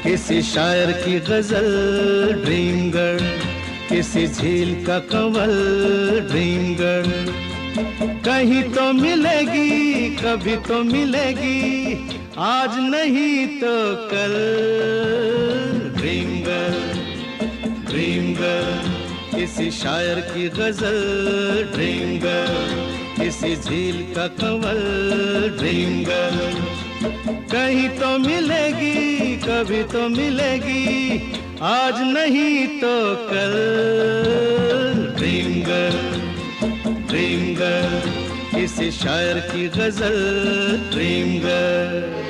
किसी शायर की गजल ड्रीम गर्ल, किसी झील का कंवल ड्रीम गर्ल। कहीं तो मिलेगी, कभी तो मिलेगी, आज नहीं तो कल। ड्रीम गर्ल, ड्रीम गर्ल, किसी शायर की गजल ड्रीम गर्ल, किसी झील का कंवल ड्रीम गर्ल। कहीं तो मिलेगी, कभी तो मिलेगी, आज नहीं तो कल। ड्रीम गर्ल, ड्रीम गर्ल, किसी शायर की गजल ड्रीम गर्ल।